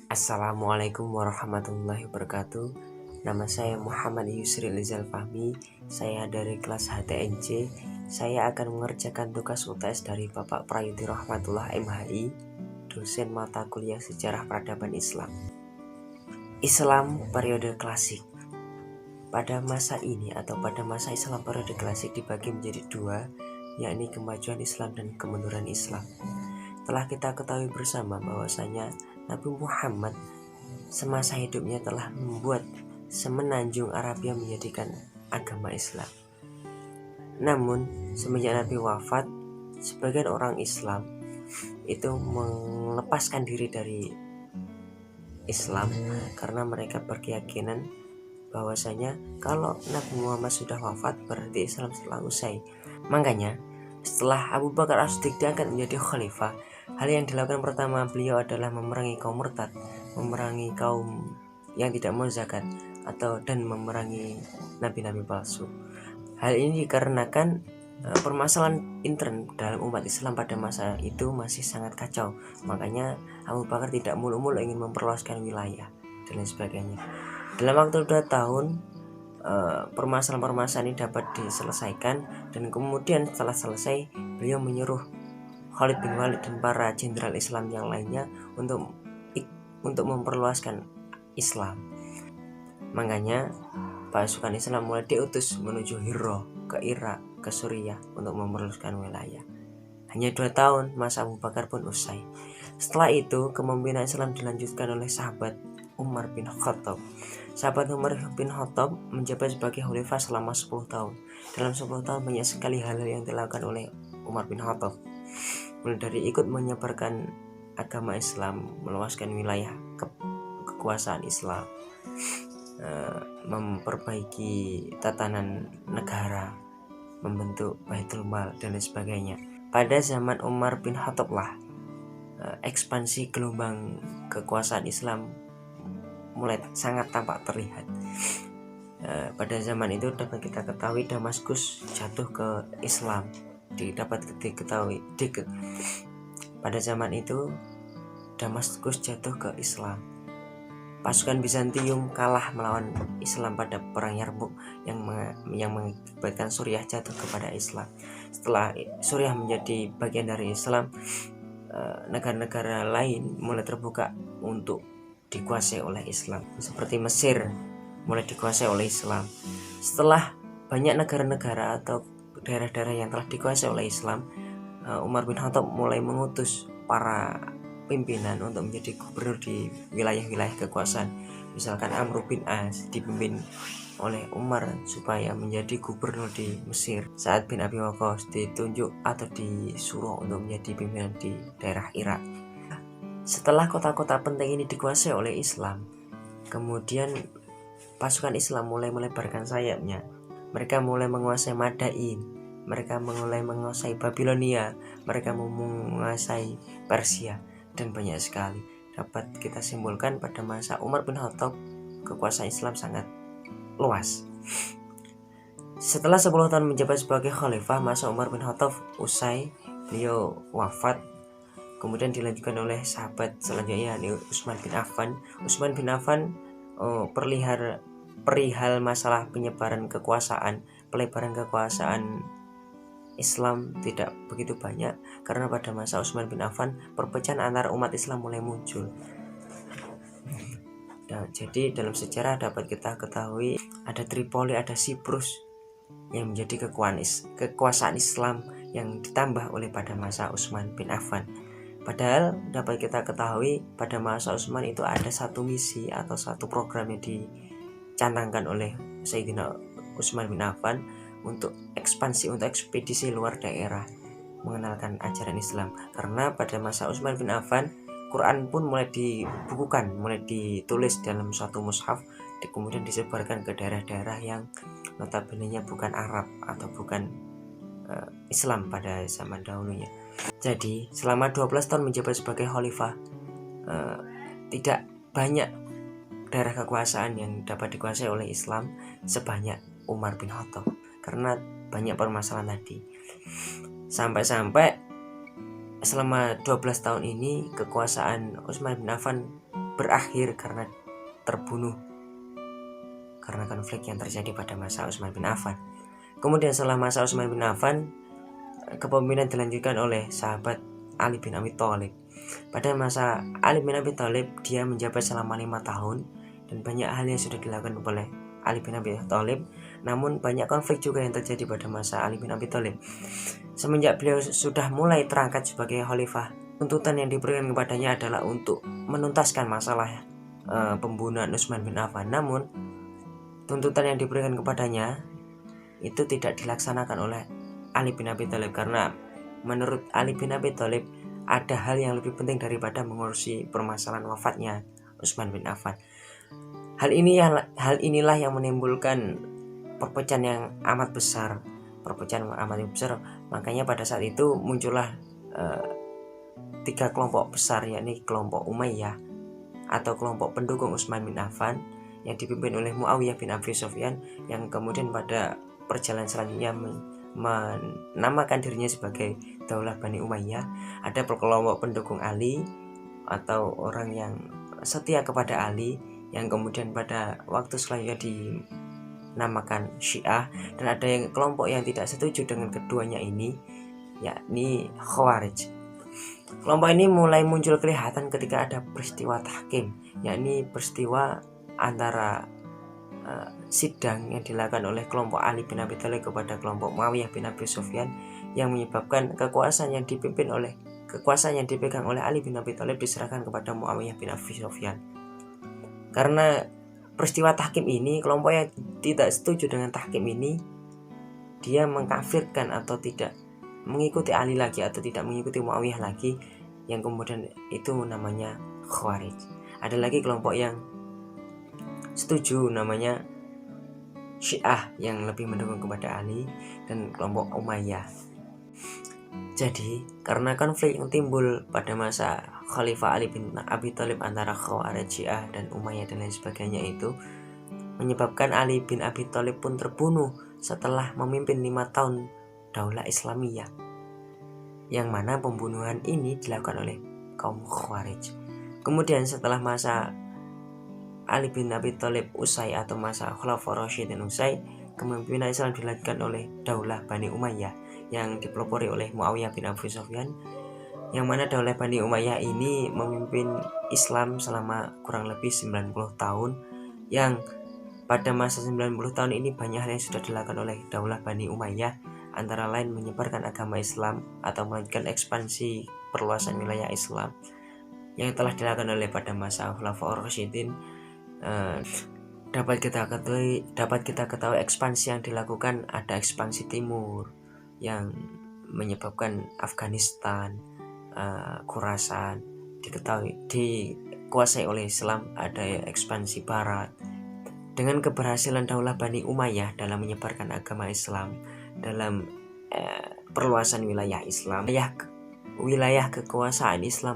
Assalamualaikum warahmatullahi wabarakatuh. Nama saya Muhammad Yusri Lizal Fahmi. Saya dari kelas HTNC. Saya akan mengerjakan tugas UTS dari Bapak Prayudi Rahmatullah MHI, dosen mata kuliah Sejarah Peradaban Islam. Islam periode klasik. Pada masa ini atau pada masa Islam periode klasik dibagi menjadi dua, yakni kemajuan Islam dan kemunduran Islam. Telah kita ketahui bersama bahwasanya Nabi Muhammad semasa hidupnya telah membuat semenanjung Arabia menjadikan agama Islam. Namun semenjak Nabi wafat, sebagian orang Islam itu melepaskan diri dari Islam karena mereka berkeyakinan bahwasanya kalau Nabi Muhammad sudah wafat berarti Islam telah usai. Makanya setelah Abu Bakar As-Siddiq diangkat menjadi khalifah, hal yang dilakukan pertama beliau adalah memerangi kaum murtad, memerangi kaum yang tidak mau zakat dan memerangi nabi-nabi palsu. Hal ini dikarenakan permasalahan intern dalam umat Islam pada masa itu masih sangat kacau. Makanya Abu Bakar tidak mulu-mulu ingin memperluaskan wilayah dan lain sebagainya. Dalam waktu 2 tahun permasalahan-permasalahan ini dapat diselesaikan, dan kemudian setelah selesai beliau menyuruh Khalid bin Walid dan para jenderal Islam yang lainnya untuk memperluaskan Islam. Makanya pasukan Islam mulai diutus menuju Hira, ke Irak, ke Suriah untuk memperluaskan wilayah. Hanya 2 tahun masa Abu Bakar pun usai. Setelah itu kepemimpinan Islam dilanjutkan oleh sahabat Umar bin Khattab. Sahabat Umar bin Khattab menjabat sebagai khalifah selama 10 tahun. Dalam 10 tahun banyak sekali hal yang dilakukan oleh Umar bin Khattab. Mulai dari ikut menyebarkan agama Islam, meluaskan wilayah kekuasaan Islam, memperbaiki tatanan negara, membentuk Baitul Mal dan lain sebagainya. Pada zaman Umar bin Khattab lah ekspansi gelombang kekuasaan Islam mulai sangat tampak terlihat. Pada zaman itu dapat kita ketahui Damaskus jatuh ke Islam. Pada zaman itu Damaskus jatuh ke Islam. Pasukan Bizantium kalah melawan Islam pada perang Yarmouk yang mengakibatkan Suriah jatuh kepada Islam. Setelah Suriah menjadi bagian dari Islam, negara-negara lain mulai terbuka untuk dikuasai oleh Islam. Seperti Mesir mulai dikuasai oleh Islam. Setelah banyak negara-negara atau daerah-daerah yang telah dikuasai oleh Islam, Umar bin Khattab mulai mengutus para pimpinan untuk menjadi gubernur di wilayah-wilayah kekuasaan. Misalkan Amr bin As dipimpin oleh Umar supaya menjadi gubernur di Mesir. Sa'ad bin Abi Waqqas ditunjuk atau disuruh untuk menjadi pimpinan di daerah Irak. Setelah kota-kota penting ini dikuasai oleh Islam, kemudian pasukan Islam mulai melebarkan sayapnya. Mereka mulai menguasai Madain, mereka mulai menguasai Babilonia, mereka menguasai Persia, dan banyak sekali. Dapat kita simpulkan pada masa Umar bin Khattab kekuasaan Islam sangat luas. Setelah 10 tahun menjabat sebagai khalifah, masa Umar bin Khattab usai, beliau wafat. Kemudian dilanjutkan oleh sahabat selanjutnya, yakni Utsman bin Affan. Utsman bin Affan perihal masalah pelebaran kekuasaan Islam tidak begitu banyak, karena pada masa Utsman bin Affan perpecahan antar umat Islam mulai muncul. Nah, jadi dalam sejarah dapat kita ketahui ada Tripoli, ada Siprus yang menjadi kekuasaan Islam yang ditambah oleh pada masa Utsman bin Affan. Padahal dapat kita ketahui pada masa Utsman itu ada satu misi atau satu program yang dicanangkan oleh Sayyidina Utsman bin Affan untuk ekspedisi luar daerah mengenalkan ajaran Islam. Karena pada masa Utsman bin Affan Quran pun mulai dibukukan, mulai ditulis dalam suatu mushaf, kemudian disebarkan ke daerah-daerah yang notabene-nya bukan Arab atau bukan Islam pada zaman dahulunya. Jadi selama 12 tahun menjabat sebagai khalifah, tidak banyak daerah kekuasaan yang dapat dikuasai oleh Islam sebanyak Umar bin Khattab, karena banyak permasalahan tadi. Sampai selama 12 tahun ini kekuasaan Utsman bin Affan berakhir karena terbunuh karena konflik yang terjadi pada masa Utsman bin Affan. Kemudian setelah masa Utsman bin Affan, kepemimpinan dilanjutkan oleh sahabat Ali bin Abi Thalib. Pada masa Ali bin Abi Thalib, dia menjabat selama 5 tahun dan banyak hal yang sudah dilakukan oleh Ali bin Abi Thalib. Namun banyak konflik juga yang terjadi pada masa Ali bin Abi Thalib. Semenjak beliau sudah mulai terangkat sebagai khalifah, tuntutan yang diberikan kepadanya adalah untuk menuntaskan masalah pembunuhan Utsman bin Affan. Namun tuntutan yang diberikan kepadanya itu tidak dilaksanakan oleh Ali bin Abi Thalib karena menurut Ali bin Abi Thalib ada hal yang lebih penting daripada mengurusi permasalahan wafatnya Utsman bin Affan. Hal inilah yang menimbulkan perpecahan yang amat besar. Makanya pada saat itu muncullah 3 kelompok besar, yakni kelompok Umayyah atau kelompok pendukung Utsman bin Affan yang dipimpin oleh Muawiyah bin Abi Sufyan, yang kemudian pada perjalanan selanjutnya menamakan dirinya sebagai Daulah Bani Umayyah. Ada kelompok pendukung Ali atau orang yang setia kepada Ali, yang kemudian pada waktu selanjutnya dinamakan Syiah. Dan ada yang kelompok yang tidak setuju dengan keduanya ini, yakni Khawarij. Kelompok ini mulai muncul kelihatan ketika ada peristiwa tahkim, yakni peristiwa antara sidang yang dilakukan oleh kelompok Ali bin Abi Thalib kepada kelompok Muawiyah bin Abi Sufyan, yang menyebabkan kekuasaan yang dipegang oleh Ali bin Abi Thalib diserahkan kepada Muawiyah bin Abi Sufyan. Karena peristiwa tahkim ini, kelompok yang tidak setuju dengan tahkim ini, dia mengkafirkan atau tidak mengikuti Ali lagi atau tidak mengikuti Muawiyah lagi, yang kemudian itu namanya Khawarij. Ada lagi kelompok yang setuju, namanya Syiah, yang lebih mendukung kepada Ali, dan kelompok Umayyah. Jadi karena konflik yang timbul pada masa Khalifah Ali bin Abi Thalib antara Khawarij, Syiah, dan Umayyah dan lain sebagainya itu menyebabkan Ali bin Abi Thalib pun terbunuh setelah memimpin 5 tahun Daulah Islamiyah, yang mana pembunuhan ini dilakukan oleh kaum Khawarij. Kemudian setelah masa Ali bin Abi Thalib usai atau masa Khulafaur Rasyidin usai, kepemimpinan Islam dilanjutkan oleh Daulah Bani Umayyah yang dipelopori oleh Muawiyah bin Abi Sufyan, yang mana Daulah Bani Umayyah ini memimpin Islam selama kurang lebih 90 tahun, yang pada masa 90 tahun ini banyak hal yang sudah dilakukan oleh Daulah Bani Umayyah, antara lain menyebarkan agama Islam atau melanjutkan ekspansi perluasan wilayah Islam yang telah dilakukan oleh pada masa Khulafaur Rasyidin. Dapat kita ketahui ekspansi yang dilakukan, ada ekspansi timur yang menyebabkan Afghanistan, Khurasan dikuasai oleh Islam. Ada ekspansi barat. Dengan keberhasilan Daulah Bani Umayyah dalam menyebarkan agama Islam, dalam perluasan wilayah Islam, wilayah kekuasaan Islam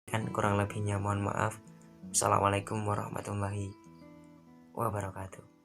Kan kurang lebihnya mohon maaf. Assalamualaikum warahmatullahi wabarakatuh.